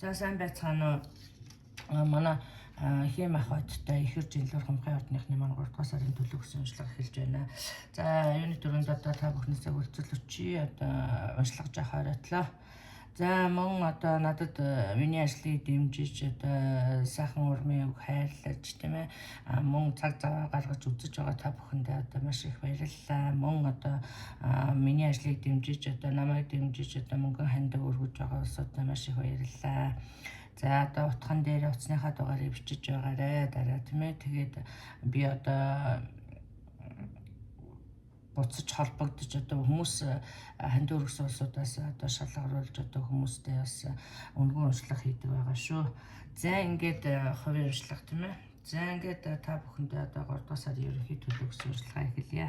За сайн байцгаана уу. Манай хийм ах хоттой ихэр жилээр хумхай ордныхны маань 3 дугаар сарын төлөв гэсэн уншлага эхэлж байна. За юуны дөрөнд одоо та бүхнээсээ хүлцэл өчий одоо уншлагаж авах оройтлоо. За мөн одоо надад миний ажлыг дэмжиж одоо сайхан урмын үг хайрлаж тийм ээ мөн цаг зав гаргаж үзэж байгаа та бүхэндээ одоо маш их баярлалаа. Мөн одоо миний ажлыг дэмжиж одоо намайг дэмжиж одоо мөнгөн хандаг өргөж байгаа ус одоо маш их баярлалаа. За одоо утхан дээр утасныхаа дугаарыг бичиж байгаарэ дараа тийм ээ. Тэгээд би одоо буцаж холбогдож одоо хүмүүс ханд өргөсөн улсуудаас одоо шалгаруулж одоо хүмүүстэй бас өнгөн уншлага хийдэг байгаа шүү. За ингээд хувийн уншлага тийм ээ. За ингээд та бүхэндээ одоо 3 дугаар сарын ерөнхий төлөв гэсэн уншлагаа эхэлье.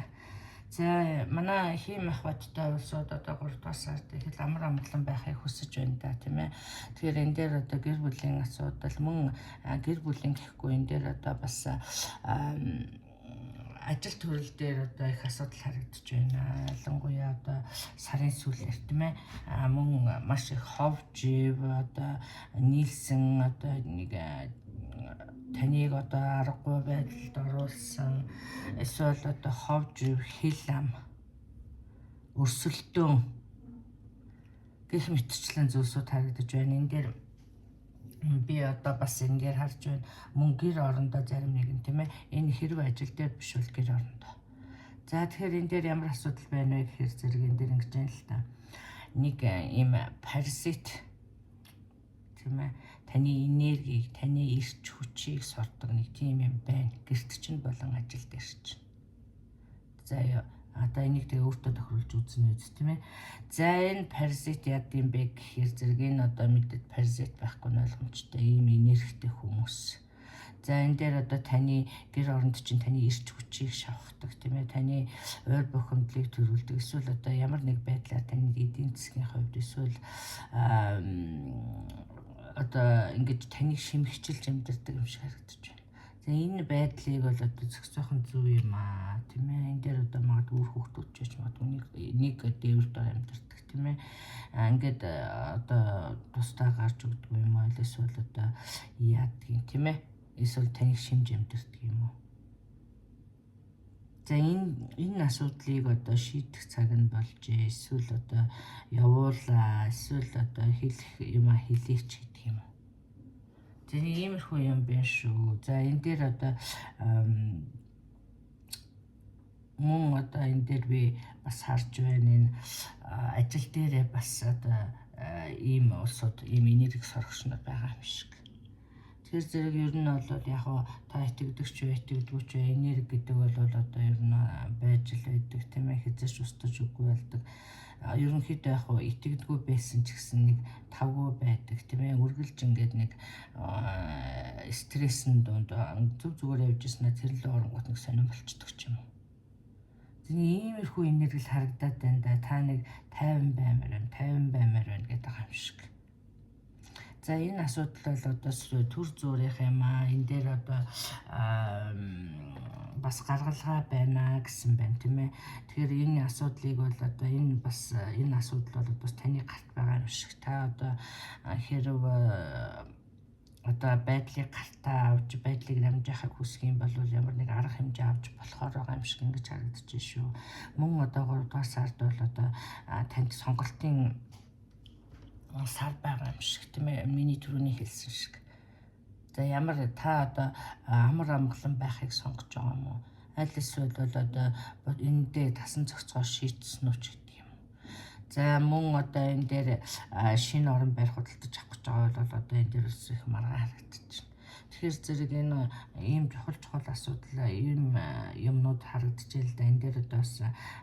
За манай хийм ах хоттой улсууд одоо 3 дугаар сард их амар амгалан байхыг хүсэж байна да тийм ээ. Тэгэхээр энэ дээр одоо гэр бүлийн асуудал мөн гэр бүлийн гэхгүй энэ дээр одоо бас ажил төрөл дээр одоо их асуудал харагдаж байна. Ялангуяа одоо сарын сүүлээр тийм ээ. Мөн маш их ховж одоо нийлсэн одоо нэг таныг одоо аргагүй байдалд оруулсан эсвэл одоо ховж хил ам өрсөлдөөн гэх мэтчлэн зүйлсүүд харагдаж байна. Энэ дээр би одоо бас энэ дээр харж байна. Мөн гэр орондоо зарим нэгэн тийм ээ. Энэ хэрэг ажил дээр биш бол гэр орондоо. За тэгэхээр энэ дээр ямар асуудал байна вэ гэхээр зэрэг энэ дээр ингэж байна л та. Нэг ийм паразит тийм ээ. Таны энергийг, таны эрч хүчийг сордог нэг тийм юм байна. Гэрт чинь болон ажил дээр чинь. За одоо энийг тэгээ өөртөө тохируулж үзнэ үз тийм ээ. За энэ паразит яд юм бэ гэхээр зэрэг энэ одоо мэдээд паразит байхгүй нь ойлгомжтой ийм энергитэй хүмүүс. За энэ дээр одоо таны гэр оронд чинь таны эрч хүчийг шавхдаг тийм ээ. Таны ойр бухимдлыг төрүүлдэг. Эсвэл одоо ямар нэг байдлаар таны эдийн засгийн хувьд эсвэл одоо ингэж таныг шимэгчилж амьдардаг юм шиг харагдаж байна. За энэ байдлыг бол одоо зөксөөхөн зүв юм аа тийм ээ. Энэ дээр одоо магадгүй үр хөвгтүүд ч гэж магадгүй нэг дээвэр дор амьдардаг тийм ээ. Ингээд одоо тусдаа гарч өгдөг юм аа эсвэл одоо яадгийг тийм ээ. Эсвэл таныг шимж амьдардаг юм уу. За энэ асуудлыг одоо шийдэх цаг нь болж эсвэл одоо явуулаа эсвэл одоо хэлэх юм а хэлээч гэдэг юм уу. За иймэрхүү юм байна шүү. За энэ дээр одоо мөн одоо энэ дээр би бас харж байна энэ ажил дээрээ бас одоо ийм улсууд ийм энерги сорогчнод байгаа юм шиг. Тэгэхээр зэрэг ер нь бол яг та итгэдэгч вэ итгэдэггүй ч энерги гэдэг бол одоо ер нь байж л байдаг тийм ээ. Хязгаарч устж үгүй болдог. Ерөнхийдөө яг итгэдэггүй байсан ч гэсэн нэг тавгүй байдаг тийм ээ. Үргэлж ингээд нэг стрессэн донд зүг зүгээр явж ирснээр тэр л оронгууд нэг сонирн болчдөг ч юм уу. Иймэрхүү энерги л харагдаад байна да. Та нэг 50 баймаар байна гэдэг юм шиг. За энэ асуудал бол одоо төр зүрийнх юм аа. Энэ дээр одоо бас гаргалгаа байна гэсэн байна тийм ээ. Тэгэхээр энэ асуудлыг бол одоо энэ асуудал бол бас таны гарт байгаа юм шиг. Та одоо хэрв одоо байдлыг гартаа авч байдлыг намжаахыг хүсэх юм бол ямар нэг арга хэмжээ авч болохоор байгаа юм шиг ингэж харагдаж байна шүү. Мөн одоо 3 дугаар сард бол одоо танд сонголтын сар байгаа юм шиг тийм ээ. Миний түрүүний хэлсэн шиг. За ямар та одоо амар амгалан байхыг сонгож байгаа юм уу? Аль эсвэл бол одоо эндээ тасан зохицоо шийдсэн үү гэдэг юм. За мөн одоо энэ дээр шинэ орон барих худалдаж авах гэж байгаа бол одоо энэ дээр их маргаа харагдаж байна. Тэгэхээр зэрэг энэ ийм чухал асуудал ийм юмнууд харагдчихэ л да. Энэ дээр одоо бас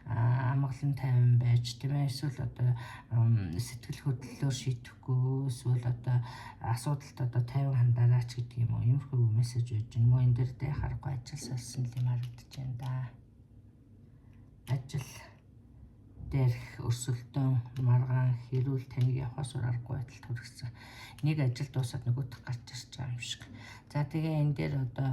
амгалан тайван байж тийм ээ. Эсвэл одоо сэтгэл хөдлөлөөр шийдэхгүй эсвэл одоо асуудалд одоо тайван хандаараач гэдэг юм уу. Иймэрхүү мессеж өгч байна. Мөн энэ дээр дэ харахгүй ажил салсан юм харагдаж байна да. Ажил дээрх өрсөлдөөн маргаан хэрүүл таныг явахаас аргагүй байдалд хүргэсэн. Нэг ажил дуусаад нөгөөх гарч ирж байгаа юм шиг. За тэгээ энэ дээр одоо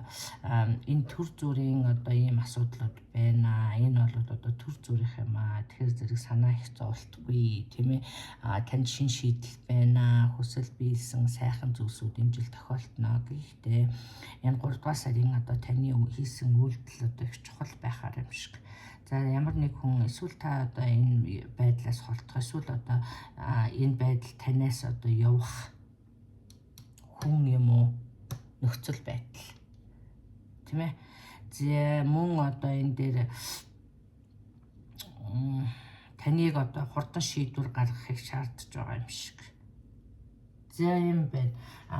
энэ төр зүрийн одоо ийм асуудлууд байна. Энэ бол одоо төр зүрийнх юм аа. Тэгэхээр зэрэг санаа их зовлтгүй тийм ээ. Танд шин шийдэл байна. хүсэл биелсэн сайхан зүйлсүүд энэ жил тохиолдно. Гэхдээ энэ 3 дугаар сарын одоо таны хийсэн үйлдэл одоо их чухал байхаар юм шиг. За ямар нэг хүн эсвэл та одоо энэ байдлаас холдох, эсвэл одоо энэ байдал танаас одоо явах хүн юм уу, нөхцөл байдал. Тийм ээ. За мөн одоо энэ дээр таныг одоо хурдан шийдвэр гаргахыг шаардж байгаа юм шиг. За юм байна.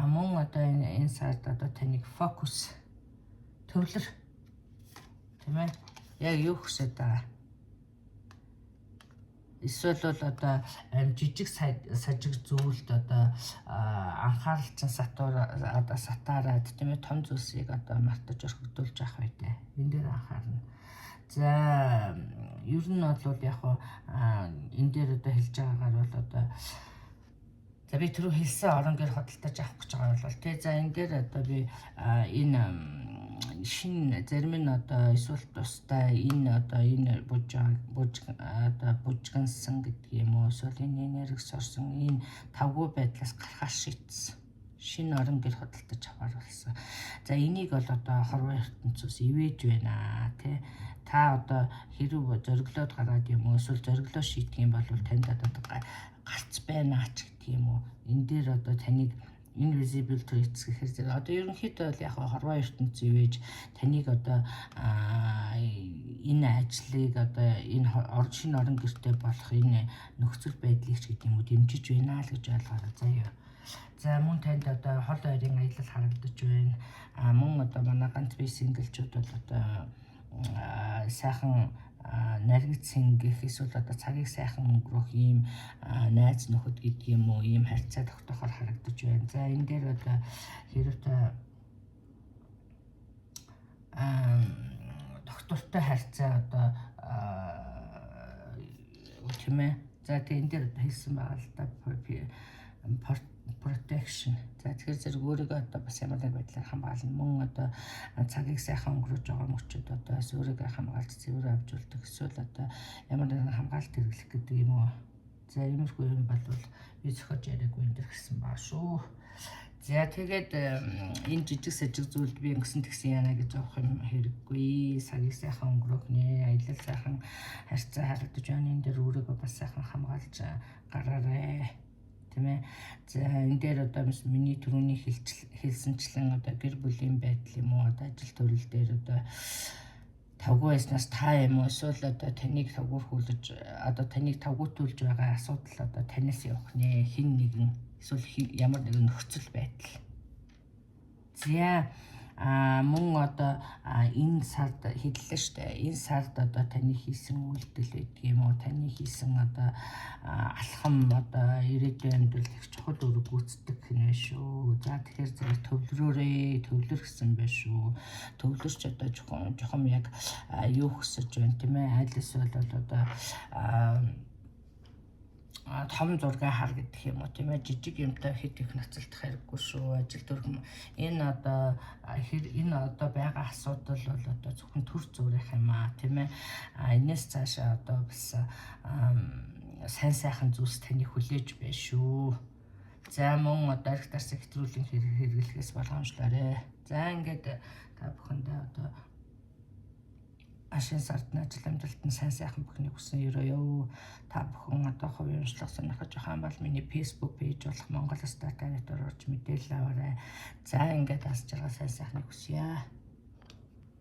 Мөн одоо энэ сард одоо таныг фокус, төвлөр, тийм ээ. Яг юу хүсэж байгаа. Эсвэл бол одоо жижиг сажиг зүйлд одоо анхаарал чинь сатаараад тийм ээ, том зүйлсийг одоо мартаж орхигдуулж авах үедээ энэ дээр анхаарна. За ер нь бол яг энэ дээр одоо хэлж байгаагаар бол одоо за би түрүү хэлсэн орон гэр хөдөлтөж авах гэж байгаа бол тий. За энэ дээр одоо би энэ шинэ зарим нь одоо эсвэл тусдаа энэ одоо энэ бужгансан гэдэг юм уу, эсвэл энэ энергис орсон энэ тавгүй байдлаас гарахаар шийдсэн. Шинэ орон гэр хөдөлтөж аваар болсон. За энийг бол одоо хорвоо ертөнцөөс ивэж байна тий. Та одоо хэрэг зориглоод гараад юм уу, эсвэл зориглоо шийдэх юм бол танд одоо гарц байна ч гэдэг юм уу. Энэ дээр одоо таныг invisible traits гэхээр одоо ерөнхийдөө бол яг хорвоо ертөнц ивэж таныг одоо энэ ажлыг одоо энэ шинэ орон гэртээ болох энэ нөхцөл байдлыг ч гэдэг юм уу дэмжиж байна л гэж ойлгоорой заяа. За мөн танд одоо хол ойрын аялал харагдаж байна. Мөн одоо манай ганц бие синглчүүд бол одоо сайхан наригдсан гэх эсвэл одоо цагийг сайхан өнгөрөх ийм найз нөхөд гэдэг юм уу, ийм харьцаа тогтоохоор харагдаж байна. За энэ дээр одоо хэрэг та доктортой харьцаа одоо тийм ээ. За тэгээ энэ дээр одоо хэлсэн байгаа л да protection. За тэгэхээр зэрэг өөрийгөө одоо бас ямар нэг байдлаар хамгаална. Мөн одоо цагийг сайхан өнгөрөөж байгаа мөчөд одоо өөрийгөө хамгаалж цэвэр авч болдог. Эсвэл одоо ямар нэгэн хамгаалалт хэрэглэх гэдэг юм уу. За иймэрхүү юм бол би зохиож яриаггүй энэ төр гэсэн баа шүү. За тэгээд энэ жижиг сажиг зүйлд би ингэсэн тэгсэн яана гэж авах юм хэрэггүй. Цагийг сайхан өнгөрөөх нэ, аялал сайхан харьцаа харагдаж байна. Энэ дээр өөрийгөө бас сайхан хамгаалж гараарай. За энэ дээр одоо миний түрүүний хэлсэнчлэн одоо гэр бүлийн байдал юм уу, одоо ажил төрөл дээр одоо тавгүй байснаас та юм уу, эсвэл одоо таныг тавгуурхүүлж одоо таныг тавгуутуулж байгаа асуудал одоо танаас явах нэ, хин нэгэн эсвэл ямар нэгэн нөхцөл байдал. За мөн одоо энэ сард хэллээ штэ. Энэ сард одоо таны хийсэн үйлдэл гэдэг юм уу, таны хийсэн одоо алхам одоо ирээдүйн амьдрал их чухал үүрэг гүйцэтгэх нэ шүү. За тэгэхээр зэрэг төвлөрөөрэй, төвлөр гэсэн байх шүү. Төвлөрч одоо жоохон яг юу хүсэж байна тийм ээ. Аль эсвэл бол одоо том зураг хар гэдэг юм уу тийм ээ, жижиг юмтай хэд их ноцолдох хэрэггүй шүү. Ажил төрхм энэ одоо байгаа асуудал бол одоо зөвхөн төр зүрх юм аа тийм ээ. Энэс цаашаа одоо бас сайн сайхан зүйлс таны хүлээж байна шүү. За мөн одоо арх дарс хэтрүүлэн хэрэглэхээс болгоомжлоорой. За ингээд та бүхэндээ одоо ашин сардны ажил амжилт нь сайн сайхан бүхнийг хүсэн ерөөё. Та бүхэн одоо хувийн уншлага сонирхож байгаа юм бол миний Facebook пэйж болох Монгол Стартапер орж мэдээлэл аваарай. За ингээд асж байгаа сайн сайхныг хүсье.